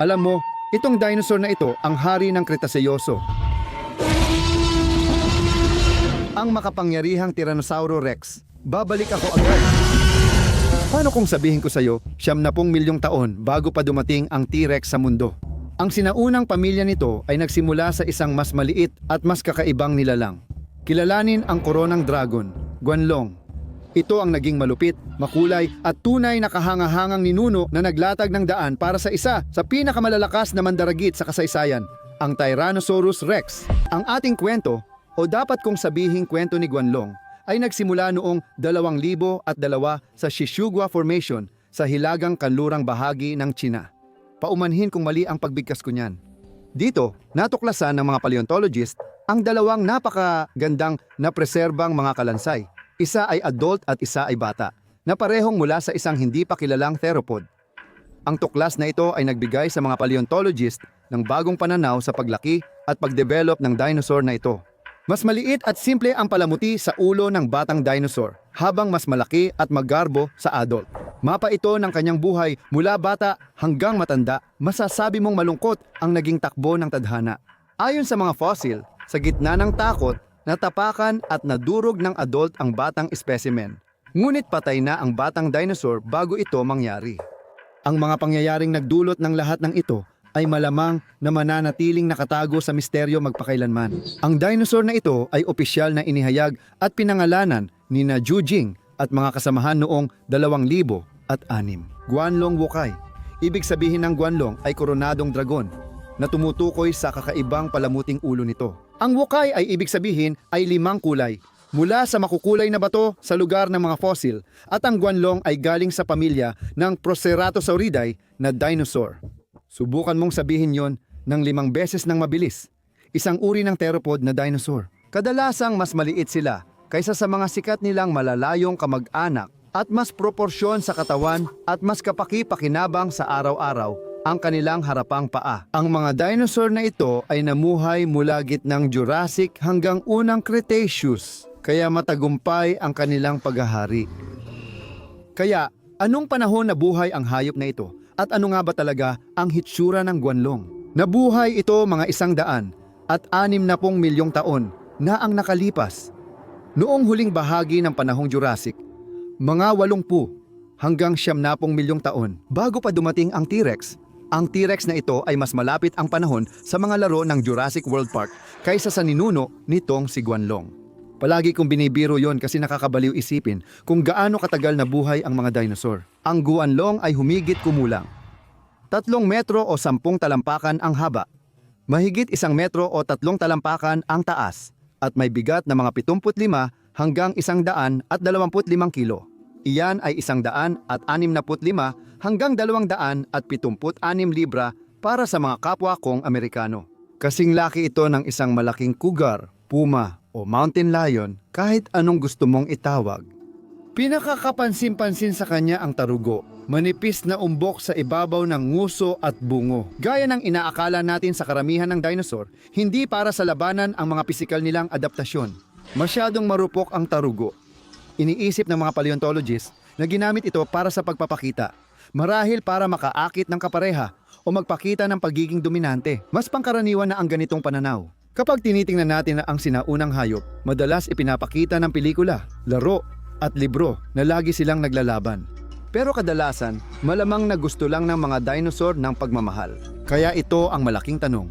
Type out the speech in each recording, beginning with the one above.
Alam mo, itong dinosaur na ito ang hari ng Cretaceoso. Ang makapangyarihang Tyrannosaurus Rex. Babalik ako agad. Paano kung sabihin ko sa'yo, 70 milyong taon bago pa dumating ang T-Rex sa mundo? Ang sinaunang pamilya nito ay nagsimula sa isang mas maliit at mas kakaibang nilalang. Kilalanin ang koronang dragon, Guanlong. Ito ang naging malupit, makulay at tunay na kahangahangang ninuno na naglatag ng daan para sa isa sa pinakamalalakas na mandaragit sa kasaysayan, ang Tyrannosaurus Rex. Ang ating kwento, o dapat kong sabihing kwento ni Guanlong, ay nagsimula noong 2002 sa Shishugwa Formation sa hilagang kanlurang bahagi ng China. Paumanhin kung mali ang pagbigkas ko niyan. Dito, natuklasan ng mga paleontologist ang dalawang napakagandang na preserbang mga kalansay. Isa ay adult at isa ay bata, na parehong mula sa isang hindi pa kilalang theropod. Ang tuklas na ito ay nagbigay sa mga paleontologist ng bagong pananaw sa paglaki at pagdevelop ng dinosaur na ito. Mas maliit at simple ang palamuti sa ulo ng batang dinosaur, habang mas malaki at magarbo sa adult. Mapa ito ng kanyang buhay mula bata hanggang matanda. Masasabi mong malungkot ang naging takbo ng tadhana. Ayon sa mga fossil, sa gitna ng takot, natapakan at nadurog ng adult ang batang specimen. Ngunit patay na ang batang dinosaur bago ito mangyari. Ang mga pangyayaring nagdulot ng lahat ng ito ay malamang na mananatiling nakatago sa misteryo magpakailanman. Ang dinosaur na ito ay opisyal na inihayag at pinangalanan ni na Zhu Jing at mga kasamahan noong 2006. Guanlong Wukai. Ibig sabihin ng Guanlong ay koronadong dragon na tumutukoy sa kakaibang palamuting ulo nito. Ang Wukai ay ibig sabihin ay 5 kulay, mula sa makukulay na bato sa lugar ng mga fossil, at ang Guanlong ay galing sa pamilya ng Proceratosauridae na dinosaur. Subukan mong sabihin yon ng 5 beses ng mabilis. Isang uri ng theropod na dinosaur. Kadalasang mas maliit sila kaysa sa mga sikat nilang malalayong kamag-anak at mas proporsyon sa katawan at mas kapaki-pakinabang sa araw-araw ang kanilang harapang paa. Ang mga dinosaur na ito ay namuhay mula gitnang Jurassic hanggang unang Cretaceous, kaya matagumpay ang kanilang paghahari. Kaya, anong panahon nabuhay ang hayop na ito? At ano nga ba talaga ang hitsura ng Guanlong? Nabuhay ito mga 100 at 60 milyong taon na ang nakalipas. Noong huling bahagi ng panahong Jurassic, mga 80 hanggang 70 milyong taon bago pa dumating ang T-Rex. Ang T-Rex na ito ay mas malapit ang panahon sa mga laro ng Jurassic World Park kaysa sa ninuno nitong si Guanlong. Palagi kong binibiro yon kasi nakakabaliw isipin kung gaano katagal na buhay ang mga dinosaur. Ang Guanlong ay humigit kumulang 3 metro o 10 talampakan ang haba, mahigit 1 metro o 3 talampakan ang taas, at may bigat na mga 75 hanggang 125 kilo. Iyan ay 165 hanggang 276 libra para sa mga kapwa kong Amerikano. Kasing laki ito ng isang malaking cougar, puma o mountain lion, kahit anong gusto mong itawag. Pinakakapansin-pansin sa kanya ang tarugo, manipis na umbok sa ibabaw ng nguso at bungo. Gaya ng inaakala natin sa karamihan ng dinosaur, hindi para sa labanan ang mga pisikal nilang adaptasyon. Masyadong marupok ang tarugo. Iniisip ng mga paleontologists na ginamit ito para sa pagpapakita, marahil para makaakit ng kapareha o magpakita ng pagiging dominante. Mas pangkaraniwan na ang ganitong pananaw. Kapag tinitingnan natin ang sinaunang hayop, madalas ipinapakita ng pelikula, laro at libro na lagi silang naglalaban. Pero kadalasan, malamang na gusto lang ng mga dinosaur ng pagmamahal. Kaya ito ang malaking tanong.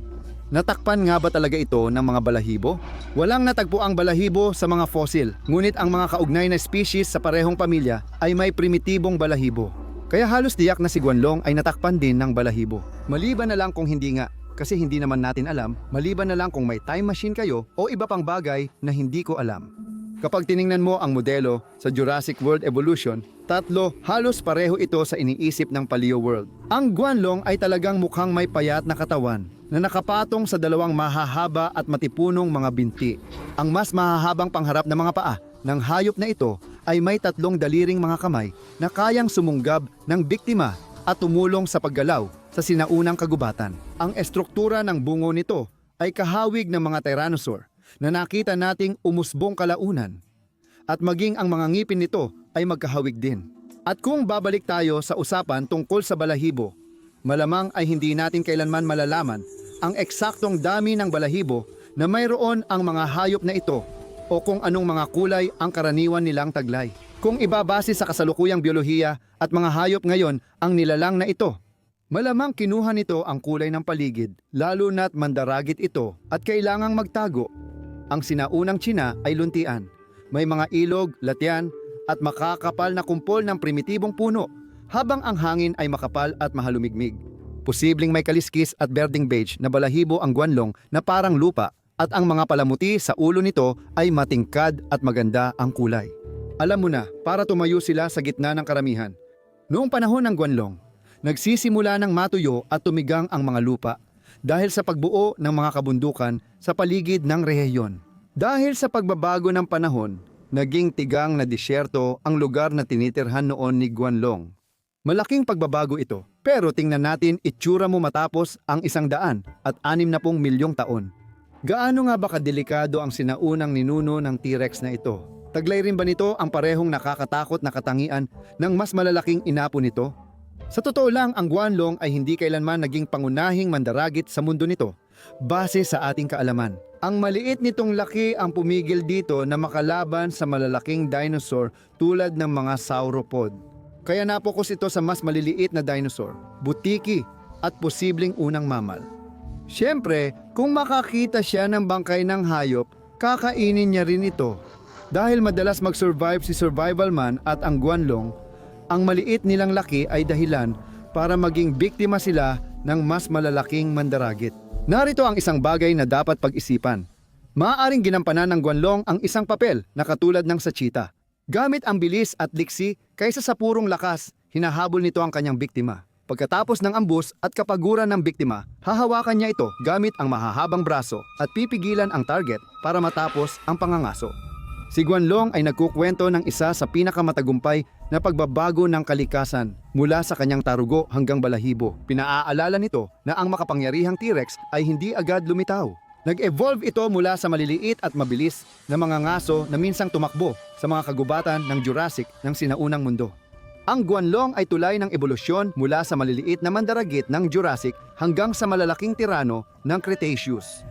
Natakpan nga ba talaga ito ng mga balahibo? Walang natagpo ang balahibo sa mga fossil, ngunit ang mga kaugnay na species sa parehong pamilya ay may primitibong balahibo. Kaya halos tiyak na si Guanlong ay natakpan din ng balahibo. Maliban na lang kung hindi nga, kasi hindi naman natin alam, maliban na lang kung may time machine kayo o iba pang bagay na hindi ko alam. Kapag tiningnan mo ang modelo sa Jurassic World Evolution, 3 halos pareho ito sa iniisip ng Paleo World. Ang Guanlong ay talagang mukhang may payat na katawan na nakapatong sa 2 mahahaba at matipunong mga binti. Ang mas mahahabang pangharap na mga paa ng hayop na ito ay may 3 daliring mga kamay na kayang sumunggab ng biktima at tumulong sa paggalaw sa sinaunang kagubatan. Ang estruktura ng bungo nito ay kahawig ng mga tyrannosaur na nakita nating umusbong kalaunan, at maging ang mga ngipin nito ay magkahawig din. At kung babalik tayo sa usapan tungkol sa balahibo, Malamang ay hindi natin kailanman malalaman ang eksaktong dami ng balahibo na mayroon ang mga hayop na ito o kung anong mga kulay ang karaniwan nilang taglay. Kung ibabase sa kasalukuyang biolohiya at mga hayop ngayon ang nilalang na ito, malamang kinuha nito ang kulay ng paligid, lalo na't mandaragit ito at kailangang magtago. Ang sinaunang Tsina ay luntian. May mga ilog, latyan at makakapal na kumpol ng primitibong puno, habang ang hangin ay makapal at mahalumigmig. Posibleng may kaliskis at berdeng beige na balahibo ang guanlong na parang lupa, at ang mga palamuti sa ulo nito ay matingkad at maganda ang kulay. Alam mo na, para tumayo sila sa gitna ng karamihan. Noong panahon ng guanlong, nagsisimula ng matuyo at tumigang ang mga lupa dahil sa pagbuo ng mga kabundukan sa paligid ng rehiyon. Dahil sa pagbabago ng panahon, naging tigang na disyerto ang lugar na tinitirhan noon ni Guanlong. Malaking pagbabago ito, pero tingnan natin itsura mo matapos ang 160 milyong taon. Gaano nga ba kadelikado ang sinaunang ninuno ng T-Rex na ito? Taglay rin ba nito ang parehong nakakatakot na katangian ng mas malalaking inapo nito? Sa totoo lang, ang Guanlong ay hindi kailanman naging pangunahing mandaragit sa mundo nito, base sa ating kaalaman. Ang maliit nitong laki ang pumigil dito na makalaban sa malalaking dinosaur tulad ng mga sauropod. Kaya napokus ito sa mas maliliit na dinosaur, butiki at posibleng unang mammal. Siyempre, kung makakita siya ng bangkay ng hayop, kakainin niya rin ito. Dahil madalas mag-survive si Survival Man at ang Guanlong, ang maliit nilang laki ay dahilan para maging biktima sila ng mas malalaking mandaragit. Narito ang isang bagay na dapat pag-isipan. Maaaring ginampanan ng Guanlong ang isang papel na katulad ng sa cheetah. Gamit ang bilis at liksi kaysa sa purong lakas, hinahabol nito ang kanyang biktima. Pagkatapos ng ambus at kapaguran ng biktima, hahawakan niya ito gamit ang mahahabang braso at pipigilan ang target para matapos ang pangangaso. Si Guanlong ay nagkukwento ng isa sa pinakamatagumpay na pagbabago ng kalikasan mula sa kanyang tarugo hanggang balahibo. Pinaaalala nito na ang makapangyarihang T-Rex ay hindi agad lumitaw. Nag-evolve ito mula sa maliliit at mabilis na mga ngaso na minsang tumakbo sa mga kagubatan ng Jurassic ng sinaunang mundo. Ang Guanlong ay tulay ng ebolusyon mula sa maliliit na mandaragit ng Jurassic hanggang sa malalaking tirano ng Cretaceous.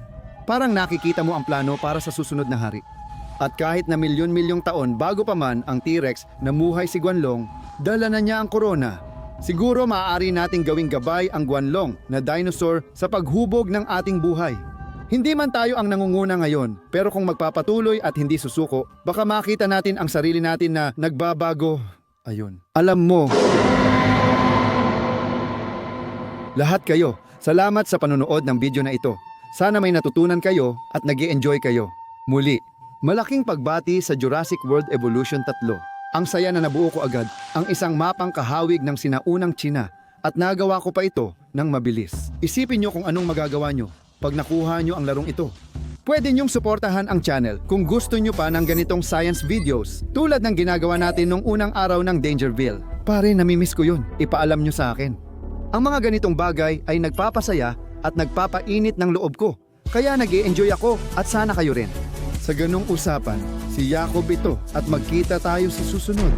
Parang nakikita mo ang plano para sa susunod na hari. At kahit na milyon-milyong taon bago pa man ang T-Rex namuhay si Guanlong, dala na niya ang korona. Siguro maaari nating gawing gabay ang Guanlong na dinosaur sa paghubog ng ating buhay. Hindi man tayo ang nangunguna ngayon, pero kung magpapatuloy at hindi susuko, baka makita natin ang sarili natin na nagbabago. Ayun. Alam mo, lahat kayo, salamat sa panonood ng video na ito. Sana may natutunan kayo at nag-i-enjoy kayo. Muli, malaking pagbati sa Jurassic World Evolution 3. Ang saya na nabuo ko agad ang isang mapang kahawig ng sinaunang Tsina at nagawa ko pa ito ng mabilis. Isipin nyo kung anong magagawa nyo pag nakuha nyo ang larong ito. Pwede nyong suportahan ang channel kung gusto nyo pa ng ganitong science videos tulad ng ginagawa natin nung unang araw ng Dangerville. Pare, namimiss ko yun. Ipaalam nyo sa akin. Ang mga ganitong bagay ay nagpapasaya at nagpapainit ng loob ko. Kaya nag-i-enjoy ako at sana kayo rin. Sa ganong usapan, si Jacob ito at magkita tayo sa susunod.